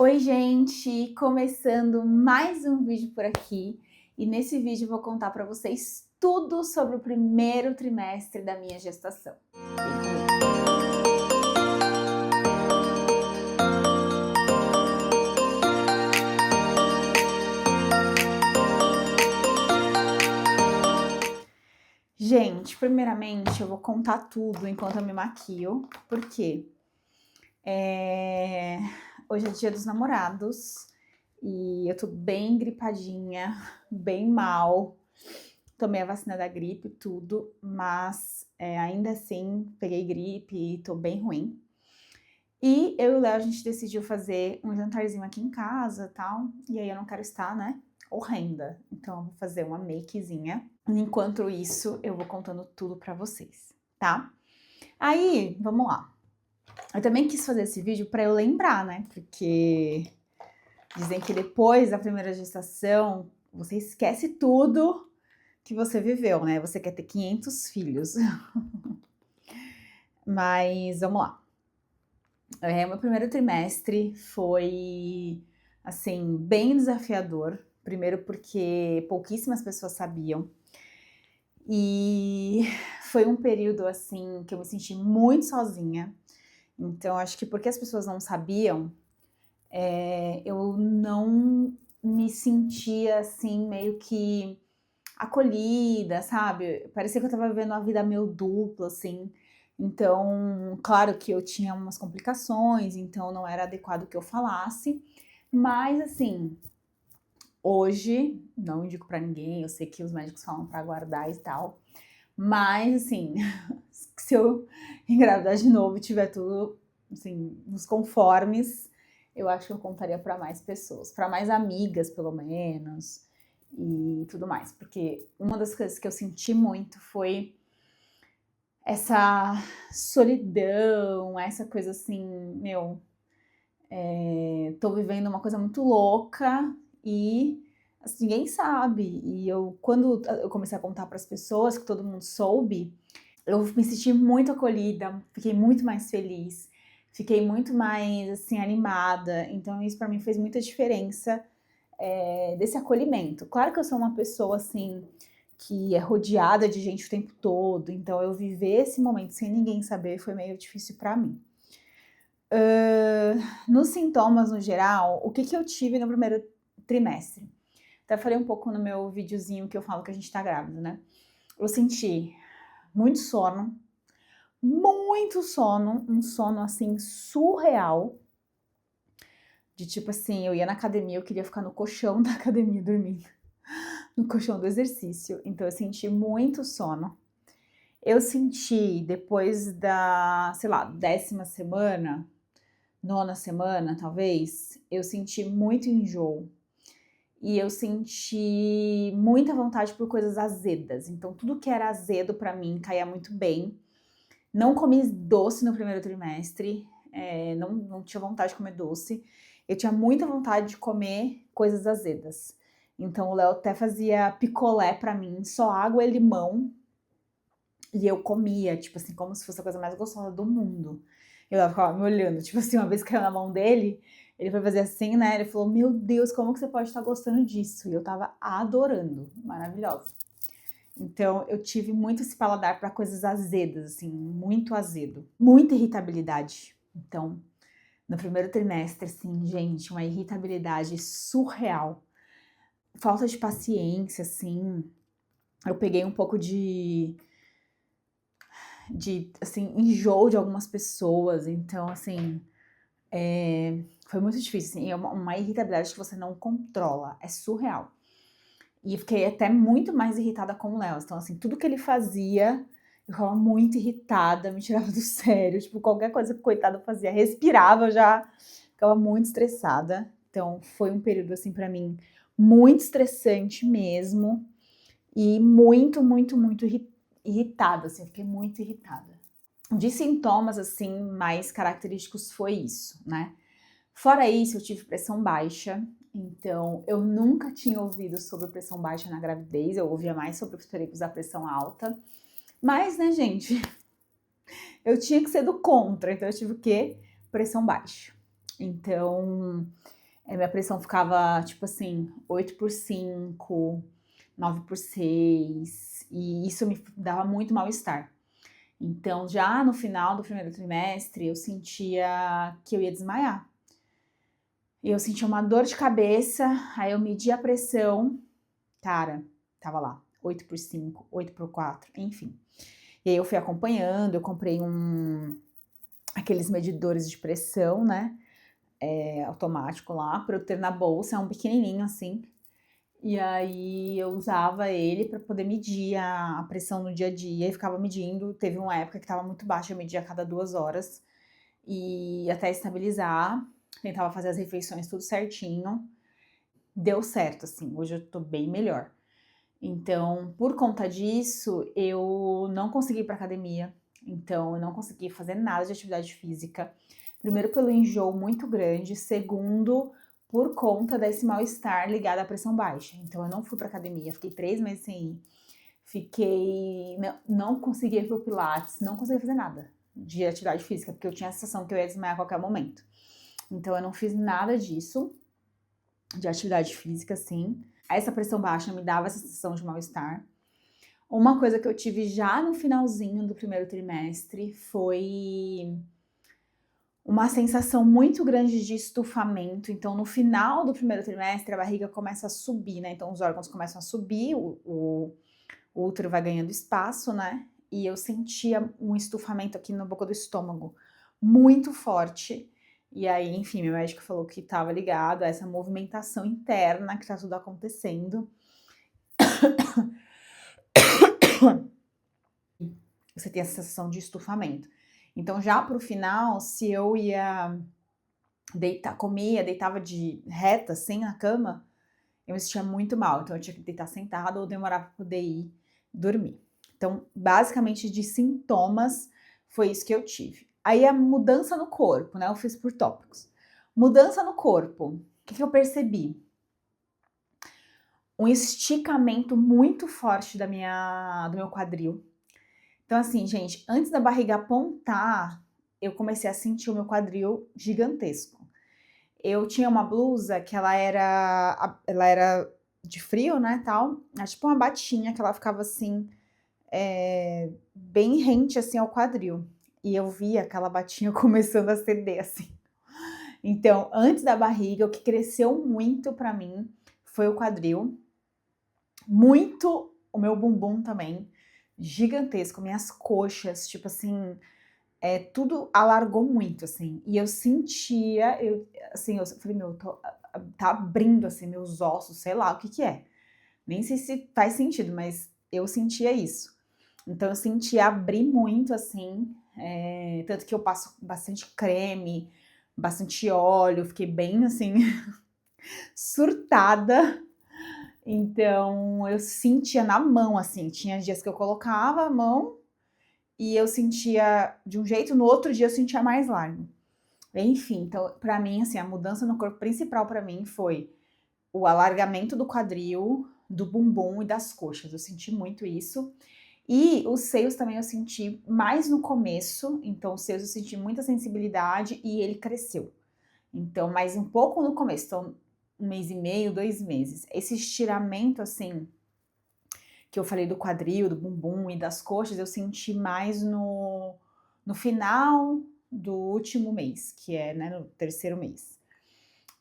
Oi, gente! Começando mais um vídeo por aqui. E nesse vídeo eu vou contar para vocês tudo sobre o primeiro trimestre da minha gestação. Vem comigo. Gente, primeiramente eu vou contar tudo enquanto eu me maquio, porque hoje é dia dos namorados e eu tô bem gripadinha, bem mal. Tomei a vacina da gripe, tudo, mas ainda assim peguei gripe e tô bem ruim. E eu e o Léo, a gente decidiu fazer um jantarzinho aqui em casa e tal, e aí eu não quero estar, né, horrenda. Então eu vou fazer uma makezinha. Enquanto isso, eu vou contando tudo pra vocês, tá? Aí, vamos lá. Eu também quis fazer esse vídeo pra eu lembrar, né, porque dizem que depois da primeira gestação, você esquece tudo que você viveu, né? Você quer ter 500 filhos. Mas vamos lá. Meu primeiro trimestre foi, assim, bem desafiador. Primeiro porque pouquíssimas pessoas sabiam. E foi um período, assim, que eu me senti muito sozinha. Então, acho que porque as pessoas não sabiam, eu não me sentia, assim, meio que acolhida, sabe? Parecia que eu tava vivendo uma vida meio dupla, assim. Então, claro que eu tinha umas complicações, então não era adequado que eu falasse. Mas, assim, hoje, não indico pra ninguém, eu sei que os médicos falam pra aguardar e tal. Mas, assim, se eu engravidar de novo e tiver tudo, assim, nos conformes, eu acho que eu contaria pra mais pessoas, pra mais amigas, pelo menos, e tudo mais. Porque uma das coisas que eu senti muito foi essa solidão, essa coisa assim, meu, tô vivendo uma coisa muito louca e assim, ninguém sabe. E quando eu comecei a contar para as pessoas, que todo mundo soube, eu me senti muito acolhida, fiquei muito mais feliz, fiquei muito mais assim animada. Então isso para mim fez muita diferença, desse acolhimento. Claro que eu sou uma pessoa assim que é rodeada de gente o tempo todo, então eu viver esse momento sem ninguém saber foi meio difícil para mim. Nos sintomas no geral, o que eu tive no primeiro trimestre? Até falei um pouco no meu videozinho que eu falo que a gente tá grávida, né? Eu senti muito sono, um sono assim surreal. De tipo assim, eu ia na academia, eu queria ficar no colchão da academia dormindo, no colchão do exercício. Então eu senti muito sono. Eu senti depois da, sei lá, 10ª semana, 9ª semana, talvez, eu senti muito enjoo. E eu senti muita vontade por coisas azedas. Então, tudo que era azedo pra mim caía muito bem. Não comi doce no primeiro trimestre, não tinha vontade de comer doce. Eu tinha muita vontade de comer coisas azedas. Então, o Léo até fazia picolé pra mim, só água e limão. E eu comia, tipo assim, como se fosse a coisa mais gostosa do mundo. Eu ficava me olhando, tipo assim, uma vez caiu na mão dele, ele foi fazer assim, né? Ele falou: Meu Deus, como que você pode estar gostando disso? E eu tava adorando, maravilhosa. Então, eu tive muito esse paladar para coisas azedas, assim, muito azedo. Muita irritabilidade. Então, no primeiro trimestre, assim, gente, uma irritabilidade surreal. Falta de paciência, assim. Eu peguei um pouco de assim, enjoo de algumas pessoas. Então, assim, foi muito difícil, assim, é uma irritabilidade que você não controla, é surreal. E fiquei até muito mais irritada com o Léo. Então, assim, tudo que ele fazia, eu ficava muito irritada, me tirava do sério. Tipo, qualquer coisa que o coitado fazia, respirava, eu já ficava muito estressada. Então, foi um período, assim, pra mim, muito estressante mesmo. E muito irritada, assim, eu fiquei muito irritada. De sintomas, assim, mais característicos foi isso, né? Fora isso, eu tive pressão baixa, então eu nunca tinha ouvido sobre pressão baixa na gravidez, eu ouvia mais sobre os perigos da pressão alta. Mas, né, gente, eu tinha que ser do contra, então eu tive o quê? Pressão baixa. Então, minha pressão ficava, tipo assim, 8/5, 9/6, e isso me dava muito mal-estar. Então, já no final do primeiro trimestre, eu sentia que eu ia desmaiar. Eu sentia uma dor de cabeça, aí eu medi a pressão, cara, tava lá, 8/5, 8/4, enfim. E aí eu fui acompanhando, eu comprei aqueles medidores de pressão, né, automático lá, para eu ter na bolsa, é um pequenininho assim. E aí eu usava ele para poder medir a pressão no dia a dia e ficava medindo. Teve uma época que estava muito baixa, eu media a cada 2 horas e até estabilizar. Tentava fazer as refeições tudo certinho. Deu certo, assim, hoje eu tô bem melhor. Então, por conta disso, eu não consegui ir pra academia, então eu não consegui fazer nada de atividade física. Primeiro pelo enjoo muito grande, segundo, por conta desse mal-estar ligado à pressão baixa. Então eu não fui pra academia, fiquei 3 meses sem ir. Não consegui ir pro pilates, não consegui fazer nada de atividade física, porque eu tinha a sensação que eu ia desmaiar a qualquer momento. Então eu não fiz nada disso, de atividade física, assim. Essa pressão baixa me dava essa sensação de mal-estar. Uma coisa que eu tive já no finalzinho do primeiro trimestre foi uma sensação muito grande de estufamento. Então, no final do primeiro trimestre, a barriga começa a subir, né? Então, os órgãos começam a subir, o útero vai ganhando espaço, né? E eu sentia um estufamento aqui na boca do estômago muito forte. E aí, enfim, meu médico falou que estava ligado a essa movimentação interna que tá tudo acontecendo. Você tem a sensação de estufamento. Então, já pro final, se eu ia deitar, comia, deitava de reta, assim, na cama, eu me sentia muito mal. Então, eu tinha que deitar sentada ou demorar para poder ir dormir. Então, basicamente, de sintomas, foi isso que eu tive. Aí, a mudança no corpo, né? Eu fiz por tópicos. Mudança no corpo. O que eu percebi? Um esticamento muito forte do meu quadril. Então, assim, gente, antes da barriga apontar, eu comecei a sentir o meu quadril gigantesco. Eu tinha uma blusa que ela era de frio, né, tal, é tipo uma batinha que ela ficava assim, bem rente assim ao quadril. E eu via aquela batinha começando a ceder assim. Então, antes da barriga, o que cresceu muito pra mim foi o quadril, muito o meu bumbum também, gigantesco, minhas coxas, tipo assim, tudo alargou muito, assim. E eu sentia, assim, eu falei, meu, tá abrindo, assim, meus ossos, sei lá o que que é. Nem sei se faz sentido, mas eu sentia isso. Então eu sentia abrir muito, assim, tanto que eu passo bastante creme, bastante óleo, fiquei bem, assim, surtada. Então eu sentia na mão, assim, tinha dias que eu colocava a mão e eu sentia de um jeito, no outro dia eu sentia mais largo. Enfim, então, pra mim, assim, a mudança no corpo principal pra mim foi o alargamento do quadril, do bumbum e das coxas. Eu senti muito isso. E os seios também eu senti mais no começo. Então, os seios eu senti muita sensibilidade e ele cresceu. Então, mais um pouco no começo. Então, 1 mês e meio, 2 meses. Esse estiramento, assim, que eu falei do quadril, do bumbum e das coxas, eu senti mais no final do último mês, que é, né, no terceiro mês.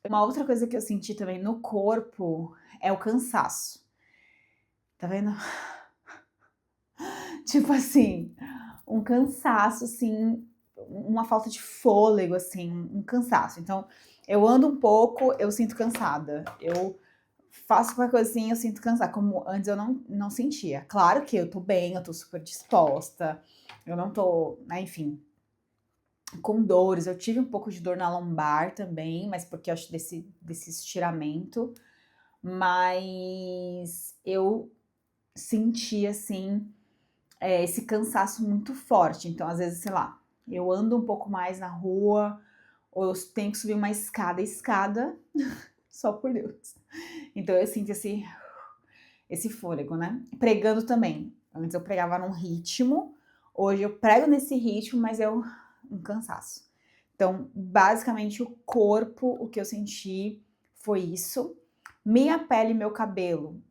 Uma outra coisa que eu senti também no corpo é o cansaço. Tá vendo? Tipo assim, um cansaço, assim, uma falta de fôlego, assim, um cansaço. Então, eu ando um pouco, eu sinto cansada. Eu faço qualquer coisinha, eu sinto cansada, como antes eu não sentia. Claro que eu tô bem, eu tô super disposta, eu não tô, né, enfim, com dores. Eu tive um pouco de dor na lombar também, mas porque eu acho desse estiramento. Mas eu senti, assim, esse cansaço muito forte. Então, às vezes, sei lá, eu ando um pouco mais na rua, ou eu tenho que subir uma escada, só por Deus. Então, eu sinto esse fôlego, né? Pregando também. Antes eu pregava num ritmo, hoje eu prego nesse ritmo, mas é um cansaço. Então, basicamente, o corpo, o que eu senti foi isso. Minha pele e meu cabelo,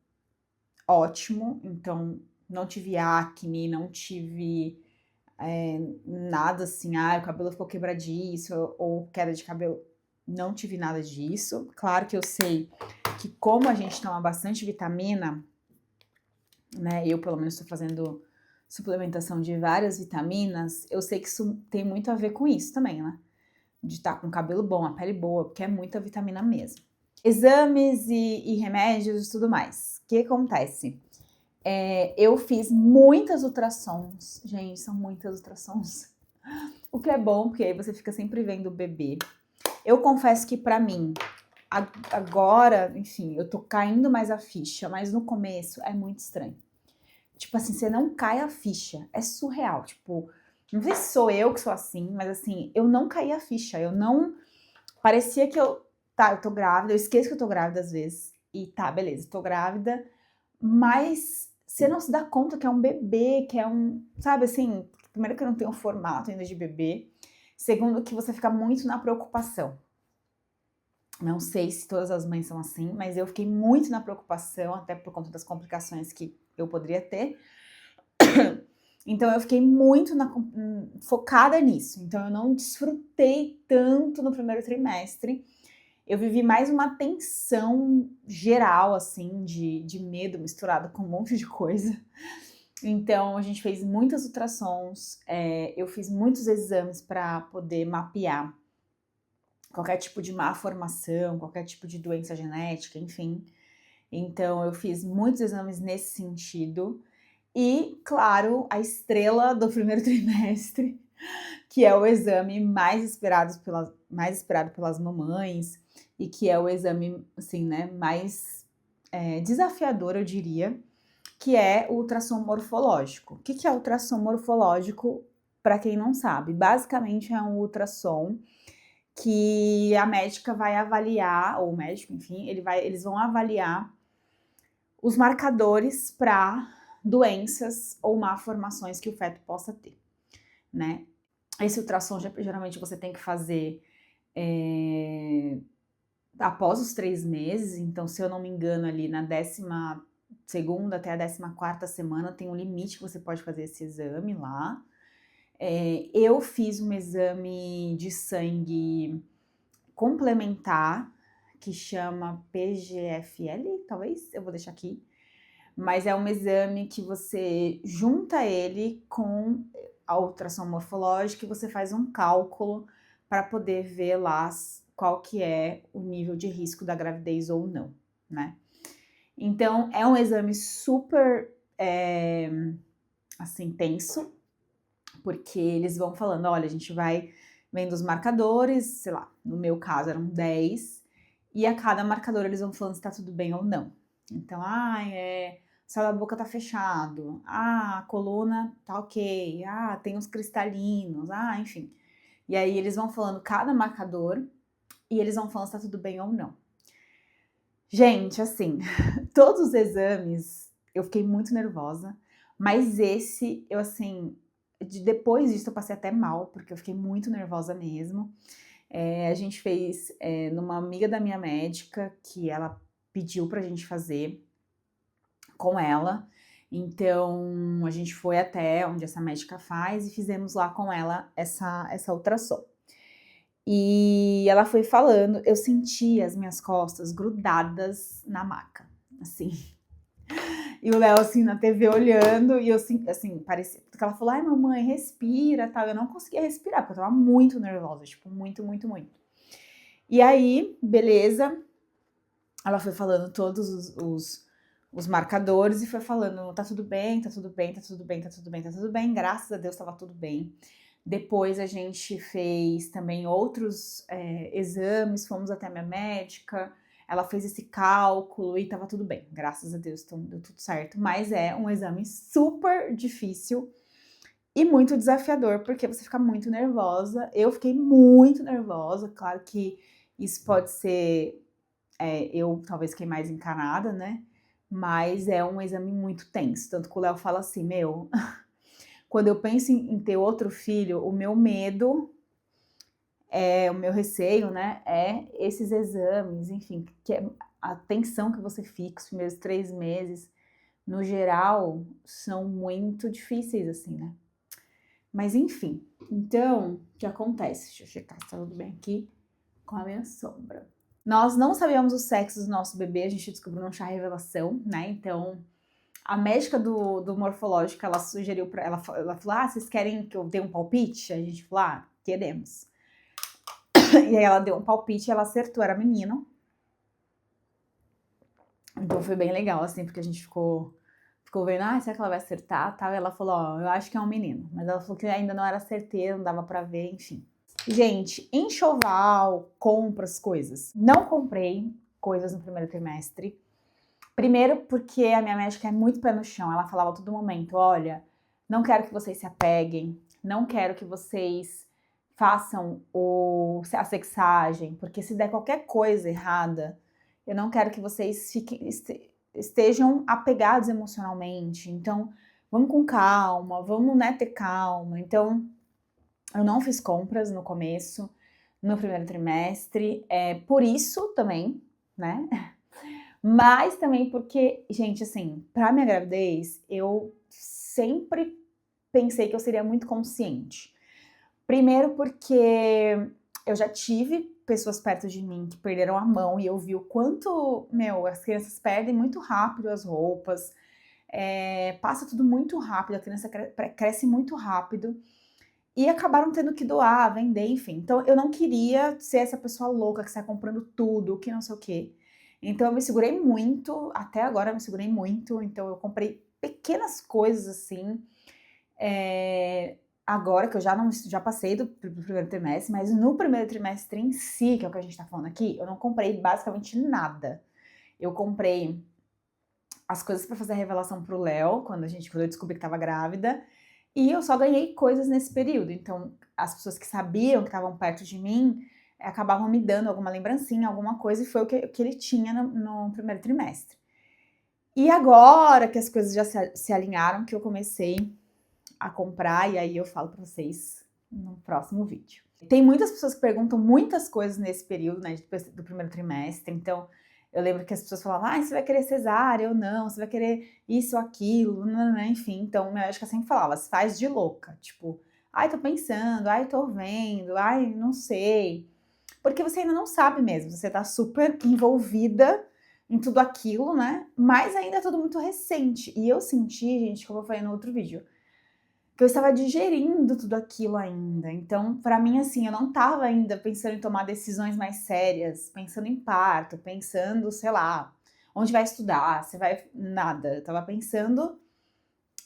ótimo. Então, não tive acne, não tive nada assim, o cabelo ficou quebradiço ou queda de cabelo. Não tive nada disso. Claro que eu sei que como a gente toma bastante vitamina, né? Eu, pelo menos, estou fazendo suplementação de várias vitaminas. Eu sei que isso tem muito a ver com isso também, né? De estar com o cabelo bom, a pele boa, porque é muita vitamina mesmo. Exames e remédios e tudo mais. O que acontece? Eu fiz muitas ultrassons. Gente, são muitas ultrassons. O que é bom, porque aí você fica sempre vendo o bebê. Eu confesso que pra mim, agora, enfim, eu tô caindo mais a ficha, mas no começo é muito estranho. Tipo assim, você não cai a ficha. É surreal. Tipo, não sei se sou eu que sou assim, mas assim, eu não caí a ficha. Eu não. Parecia que eu. Tá, eu tô grávida, eu esqueço que eu tô grávida às vezes. E tá, beleza, tô grávida. Mas você não se dá conta que é um bebê, que é um. Sabe assim, primeiro que eu não tenho formato ainda de bebê. Segundo, que você fica muito na preocupação. Não sei se todas as mães são assim, mas eu fiquei muito na preocupação, até por conta das complicações que eu poderia ter. Então eu fiquei muito focada nisso. Então eu não desfrutei tanto no primeiro trimestre. Eu vivi mais uma tensão geral, assim, de medo misturado com um monte de coisa. Então a gente fez muitas ultrassons, eu fiz muitos exames para poder mapear qualquer tipo de má formação, qualquer tipo de doença genética, enfim. Então eu fiz muitos exames nesse sentido. E, claro, a estrela do primeiro trimestre, que é o exame mais esperado pelas mamães e que é o exame, assim, né, mais desafiador, eu diria, que é o ultrassom morfológico. O que é o ultrassom morfológico, para quem não sabe? Basicamente é um ultrassom que a médica vai avaliar, ou o médico, enfim, eles vão avaliar os marcadores para doenças ou malformações que o feto possa ter, né? Esse ultrassom geralmente você tem que fazer após os 3 meses, então se eu não me engano ali na 12ª até a 14ª semana tem um limite que você pode fazer esse exame lá. Eu fiz um exame de sangue complementar que chama PGFL, talvez, eu vou deixar aqui, mas é um exame que você junta ele com a ultrassom morfológica e você faz um cálculo para poder ver lá qual que é o nível de risco da gravidez ou não, né? Então, é um exame super, assim, tenso, porque eles vão falando, olha, a gente vai vendo os marcadores, sei lá, no meu caso eram 10, e a cada marcador eles vão falando se tá tudo bem ou não. Então, o céu da boca tá fechado, a coluna tá ok, tem uns cristalinos, enfim. E aí eles vão falando cada marcador e eles vão falando se tá tudo bem ou não. Gente, assim, todos os exames eu fiquei muito nervosa, mas esse, eu assim, depois disso eu passei até mal, porque eu fiquei muito nervosa mesmo. A gente fez numa amiga da minha médica, que ela pediu pra gente fazer com ela. Então, a gente foi até onde essa médica faz e fizemos lá com ela essa ultrassom. E ela foi falando, eu senti as minhas costas grudadas na maca, assim. E o Léo, assim, na TV olhando, e eu, assim, parecia... Porque ela falou, ai, mamãe, respira, tal. Eu não conseguia respirar, porque eu tava muito nervosa, tipo, muito, muito, muito. E aí, beleza, ela foi falando todos os marcadores e foi falando, tá tudo bem, tá tudo bem, tá tudo bem, tá tudo bem, tá tudo bem. Graças a Deus tava tudo bem. Depois a gente fez também outros exames, fomos até a minha médica, ela fez esse cálculo e tava tudo bem, graças a Deus, então deu tudo certo. Mas é um exame super difícil e muito desafiador, porque você fica muito nervosa. Eu fiquei muito nervosa, claro que isso pode ser, eu talvez fiquei mais encanada, né? Mas é um exame muito tenso, tanto que o Léo fala assim, meu... Quando eu penso em ter outro filho, o meu medo o meu receio, né, é esses exames, enfim, que é a atenção que você fica os primeiros 3 meses, no geral, são muito difíceis, assim, né. Mas enfim, então, o que acontece? Deixa eu checar se tá tudo bem aqui com a minha sombra. Nós não sabíamos o sexo do nosso bebê, a gente descobriu no chá revelação, né, então a médica do morfológico, ela sugeriu pra ela falou: "Ah, vocês querem que eu dê um palpite?" A gente falou: "Ah, queremos". E aí ela deu um palpite e ela acertou, era menino. Então foi bem legal, assim, porque a gente ficou vendo: "Ah, será que ela vai acertar?", tal, e ela falou: "Ó, eu acho que é um menino", mas ela falou que ainda não era certeiro, não dava pra ver, enfim. Gente, enxoval, compras, coisas. Não comprei coisas no primeiro trimestre. Primeiro porque a minha médica é muito pé no chão, ela falava a todo momento: "Olha, não quero que vocês se apeguem, não quero que vocês façam a sexagem, porque se der qualquer coisa errada, eu não quero que vocês estejam apegados emocionalmente, então vamos com calma, vamos, né, ter calma". Então, eu não fiz compras no começo, no primeiro trimestre, por isso também, né, mas também porque, gente, assim, pra minha gravidez, eu sempre pensei que eu seria muito consciente. Primeiro porque eu já tive pessoas perto de mim que perderam a mão e eu vi o quanto, meu, as crianças perdem muito rápido as roupas, passa tudo muito rápido, a criança cresce muito rápido e acabaram tendo que doar, vender, enfim. Então eu não queria ser essa pessoa louca que sai comprando tudo, que não sei o quê. Então eu me segurei muito, até agora eu me segurei muito, então eu comprei pequenas coisas assim, agora que eu já passei do primeiro trimestre, mas no primeiro trimestre em si, que é o que a gente tá falando aqui, eu não comprei basicamente nada. Eu comprei as coisas pra fazer a revelação pro Léo, quando eu descobri que estava grávida, e eu só ganhei coisas nesse período. Então, as pessoas que sabiam que estavam perto de mim acabavam me dando alguma lembrancinha, alguma coisa, e foi o que ele tinha no primeiro trimestre. E agora que as coisas já se alinharam, que eu comecei a comprar, e aí eu falo pra vocês no próximo vídeo. Tem muitas pessoas que perguntam muitas coisas nesse período, né, do primeiro trimestre, então eu lembro que as pessoas falavam: "Ai, você vai querer cesárea ou não? Você vai querer isso ou aquilo?", nã enfim. Então minha médica sempre falava: "Se faz de louca", tipo: "Ai, tô pensando, ai, tô vendo, ai, não sei". Porque você ainda não sabe mesmo, você tá super envolvida em tudo aquilo, né, mas ainda é tudo muito recente. E eu senti, gente, como eu falei no outro vídeo, que eu estava digerindo tudo aquilo ainda. Então, pra mim, assim, eu não estava ainda pensando em tomar decisões mais sérias, pensando em parto, pensando, sei lá, onde vai estudar, se vai nada. Eu estava pensando,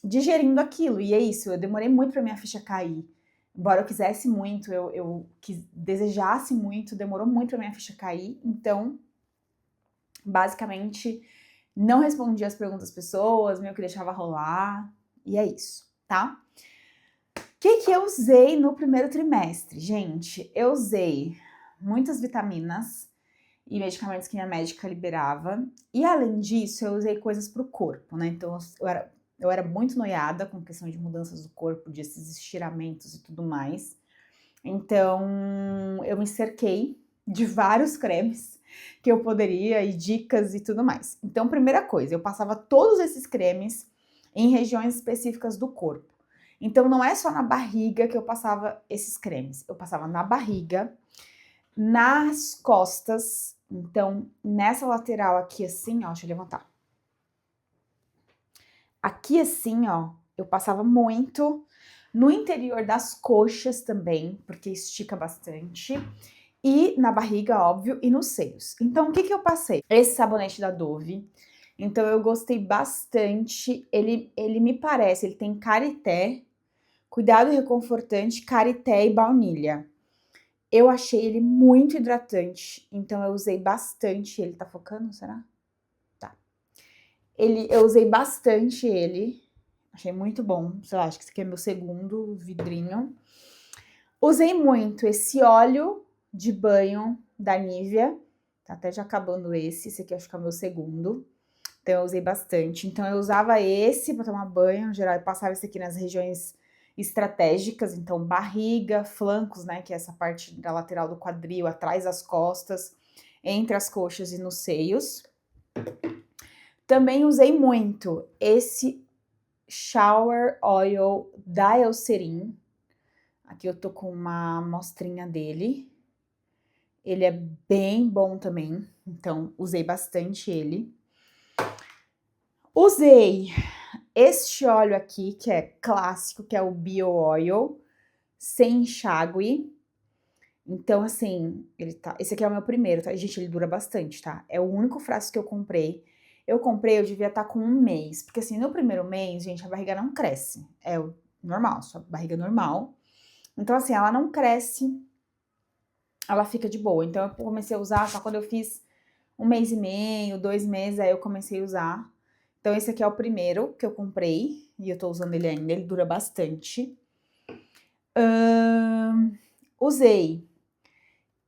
digerindo aquilo. E é isso, eu demorei muito pra minha ficha cair. Embora eu quisesse muito, desejasse muito, demorou muito pra minha ficha cair. Então, basicamente, não respondia as perguntas das pessoas, meio que deixava rolar. E é isso, tá? Que eu usei no primeiro trimestre? Gente, eu usei muitas vitaminas e medicamentos que minha médica liberava. E além disso, eu usei coisas para o corpo, né? Então eu era muito noiada com questão de mudanças do corpo, desses estiramentos e tudo mais. Então eu me cerquei de vários cremes que eu poderia e dicas e tudo mais. Então, primeira coisa, eu passava todos esses cremes em regiões específicas do corpo. Então, não é só na barriga que eu passava esses cremes. Eu passava na barriga, nas costas. Então, nessa lateral aqui assim, ó, deixa eu levantar. Aqui assim, ó, eu passava muito. No interior das coxas também, porque estica bastante. E na barriga, óbvio, e nos seios. Então, o que eu passei? Esse sabonete da Dove. Então, eu gostei bastante. Ele me parece, ele tem karité, cuidado reconfortante, karité e baunilha. Eu achei ele muito hidratante, então eu usei bastante ele. Tá focando, será? Tá. Eu usei bastante ele, achei muito bom. Sei lá, acho que esse aqui é meu segundo vidrinho. Usei muito esse óleo de banho da Nivea, tá até já acabando esse aqui acho que é o meu segundo. Então eu usei bastante. Então eu usava esse pra tomar banho, no geral, eu passava esse aqui nas regiões estratégicas, então barriga, flancos, né, que é essa parte da lateral do quadril, atrás das costas, entre as coxas e nos seios. Também usei muito esse Shower Oil da Eucerin. Aqui eu tô com uma amostrinha dele. Ele é bem bom também, então usei bastante ele. Usei este óleo aqui, que é clássico, que é o Bio Oil, sem enxágue. Então, assim, esse aqui é o meu primeiro, tá? Gente, ele dura bastante, tá? É o único frasco que eu comprei. Eu devia estar com 1 mês, porque assim, no primeiro mês, gente, a barriga não cresce. É o normal, sua barriga é normal. Então, assim, ela não cresce, ela fica de boa. Então, eu comecei a usar só quando eu fiz 1 mês e meio, 2 meses, aí eu comecei a usar. Então, esse aqui é o primeiro que eu comprei, e eu tô usando ele ainda, ele dura bastante. Usei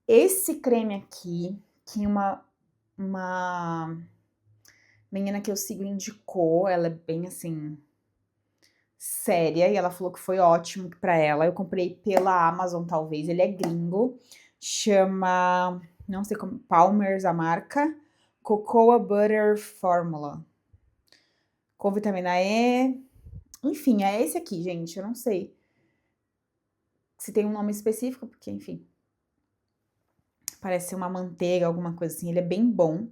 esse creme aqui, que uma menina que eu sigo indicou, ela é bem assim, séria, e ela falou que foi ótimo pra ela. Eu comprei pela Amazon, talvez, ele é gringo, chama, não sei como, Palmer's a marca, Cocoa Butter Formula, com vitamina E, enfim, é esse aqui, gente, eu não sei se tem um nome específico, porque, enfim, parece uma manteiga, alguma coisa assim, ele é bem bom.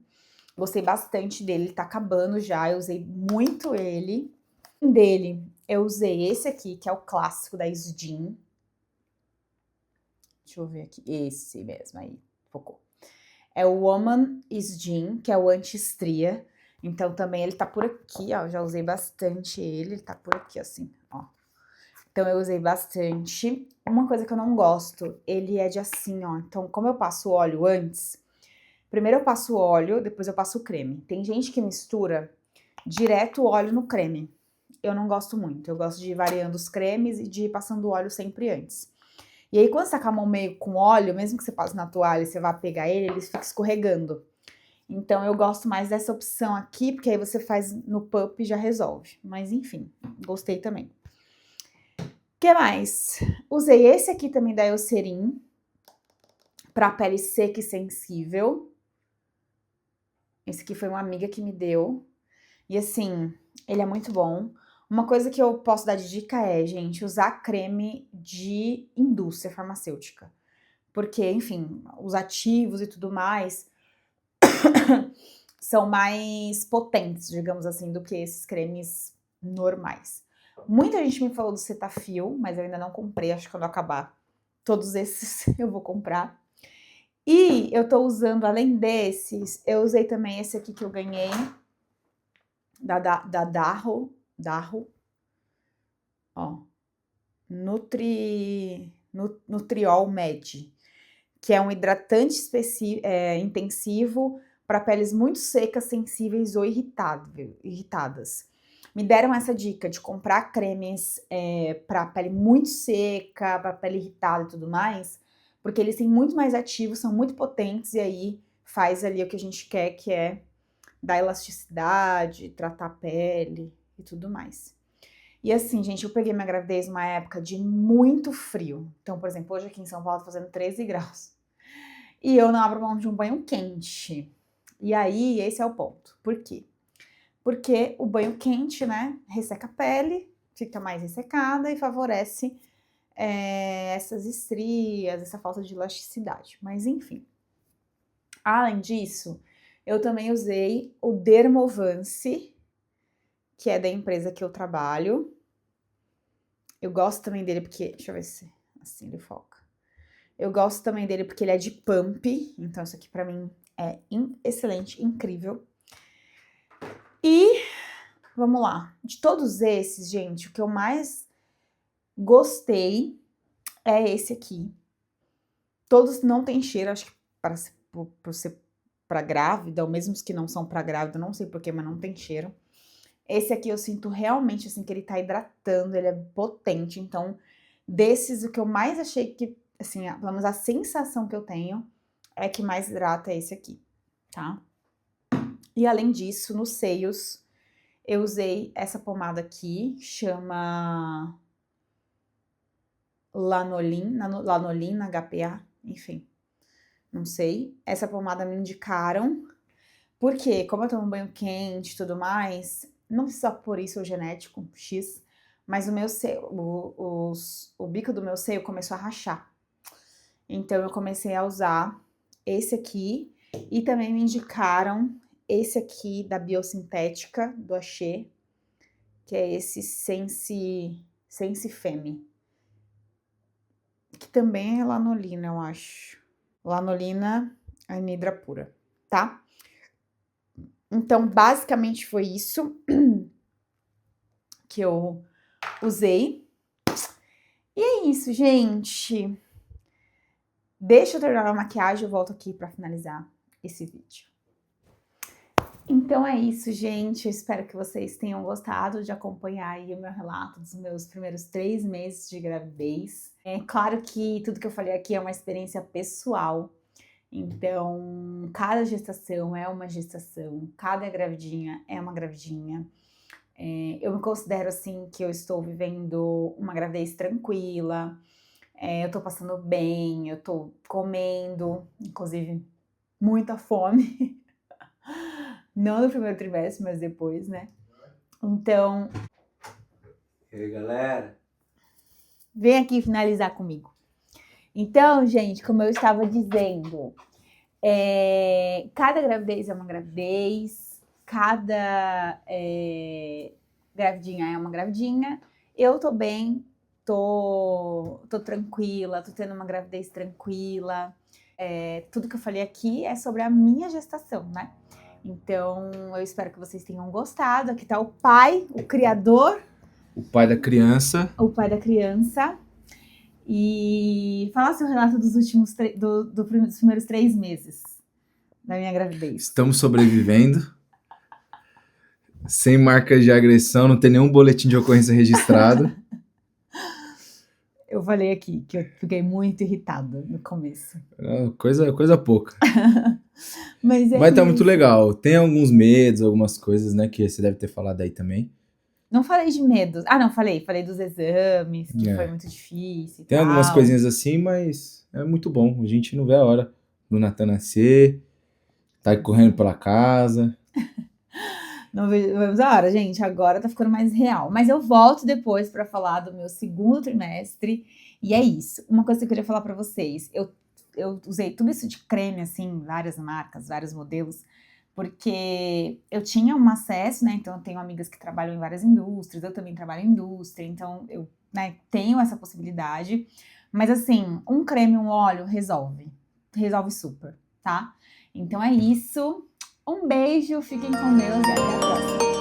Gostei bastante dele, ele tá acabando já, eu usei muito ele. Dele, eu usei esse aqui, que é o clássico da Isdin. Deixa eu ver aqui, esse mesmo aí, focou. É o Woman Isdin, que é o anti-estria. Então também ele tá por aqui, ó, já usei bastante ele tá por aqui assim, ó. Então eu usei bastante. Uma coisa que eu não gosto, ele é de assim, ó. Então como eu passo o óleo antes, primeiro eu passo o óleo, depois eu passo o creme. Tem gente que mistura direto o óleo no creme. Eu não gosto muito. Eu gosto de ir variando os cremes e de ir passando o óleo sempre antes. E aí, quando você tá com a mão meio com óleo, mesmo que você passe na toalha e você vá pegar ele fica escorregando. Então, eu gosto mais dessa opção aqui, porque aí você faz no pup e já resolve. Mas, enfim, gostei também. O que mais? Usei esse aqui também da Eucerin, pra pele seca e sensível. Esse aqui foi uma amiga que me deu. E assim, ele é muito bom. Uma coisa que eu posso dar de dica é, gente, usar creme de indústria farmacêutica. Porque, enfim, os ativos e tudo mais são mais potentes, digamos assim, do que esses cremes normais. Muita gente me falou do Cetaphil, mas eu ainda não comprei, acho que quando acabar todos esses eu vou comprar. E eu tô usando, além desses, eu usei também esse aqui que eu ganhei, da Darro, ó, Nutriol Med, que é um hidratante intensivo para peles muito secas, sensíveis ou irritadas. Me deram essa dica de comprar cremes para pele muito seca, para pele irritada e tudo mais, porque eles têm muito mais ativos, são muito potentes e aí faz ali o que a gente quer, que é dar elasticidade, tratar a pele e tudo mais. E assim, gente, eu peguei minha gravidez numa época de muito frio. Então, por exemplo, hoje aqui em São Paulo tá fazendo 13 graus. E eu não abro mão de um banho quente. E aí, esse é o ponto. Por quê? Porque o banho quente, né, resseca a pele, fica mais ressecada e favorece essas estrias, essa falta de elasticidade. Mas enfim. Além disso, eu também usei o Dermovance, que é da empresa que eu trabalho. Eu gosto também dele porque, deixa eu ver se assim ele foca. Eu gosto também dele porque ele é de pump, então isso aqui pra mim é excelente, incrível. E vamos lá, de todos esses, gente, o que eu mais gostei é esse aqui. Todos não tem cheiro, acho que por ser pra grávida, ou mesmo os que não são pra grávida, não sei porquê, mas não tem cheiro. Esse aqui eu sinto realmente, assim, que ele tá hidratando, ele é potente. Então, desses, o que eu mais achei que, assim, pelo menos a sensação que eu tenho é que mais hidrata é esse aqui, tá? E além disso, nos seios, eu usei essa pomada aqui, chama Lanolin, HPA, enfim, não sei. Essa pomada me indicaram, porque como eu tomo banho quente e tudo mais, não sei só por isso o genético, X, mas o meu seio, o bico do meu seio começou a rachar. Então eu comecei a usar esse aqui e também me indicaram esse aqui da Biosintética, do Axê, que é esse Sense Femme, que também é lanolina, eu acho. Lanolina anidra pura, tá? Então, basicamente foi isso que eu usei. E é isso, gente. Deixa eu terminar a maquiagem, eu volto aqui pra finalizar esse vídeo. Então é isso, gente. Eu espero que vocês tenham gostado de acompanhar aí o meu relato dos meus primeiros 3 meses de gravidez. É claro que tudo que eu falei aqui é uma experiência pessoal. Então, cada gestação é uma gestação, cada gravidinha é uma gravidinha. Eu me considero assim que eu estou vivendo uma gravidez tranquila. Eu tô passando bem, eu tô comendo, inclusive muita fome. Não no primeiro trimestre, mas depois, né? Então, E aí, galera? vem aqui finalizar comigo. Então, gente, como eu estava dizendo, cada gravidez é uma gravidez, cada gravidinha é uma gravidinha. Eu tô bem, tô tranquila, tô tendo uma gravidez tranquila. Tudo que eu falei aqui é sobre a minha gestação, né? Então, eu espero que vocês tenham gostado. Aqui tá o pai, o criador. O pai da criança. O pai da criança. E fala seu relato dos últimos dos primeiros 3 meses da minha gravidez. Estamos sobrevivendo. Sem marcas de agressão, não tem nenhum boletim de ocorrência registrado. Eu falei aqui que eu fiquei muito irritada no começo. Coisa pouca. Mas tá muito legal. Tem alguns medos, algumas coisas, né, que você deve ter falado aí também. Não falei de medos. Ah, não, falei dos exames, que foi muito difícil. Tem algumas coisinhas assim, mas é muito bom. A gente não vê a hora do Natan nascer, tá correndo pela casa. Não vemos a hora, gente. Agora tá ficando mais real. Mas eu volto depois pra falar do meu segundo trimestre. E é isso. Uma coisa que eu queria falar pra vocês. Eu usei tudo isso de creme, assim, várias marcas, vários modelos, porque eu tinha um acesso, né? Então eu tenho amigas que trabalham em várias indústrias, eu também trabalho em indústria, então eu, né, tenho essa possibilidade. Mas assim, um creme, um óleo resolve super, tá? Então é isso. Um beijo, fiquem com Deus e até a próxima.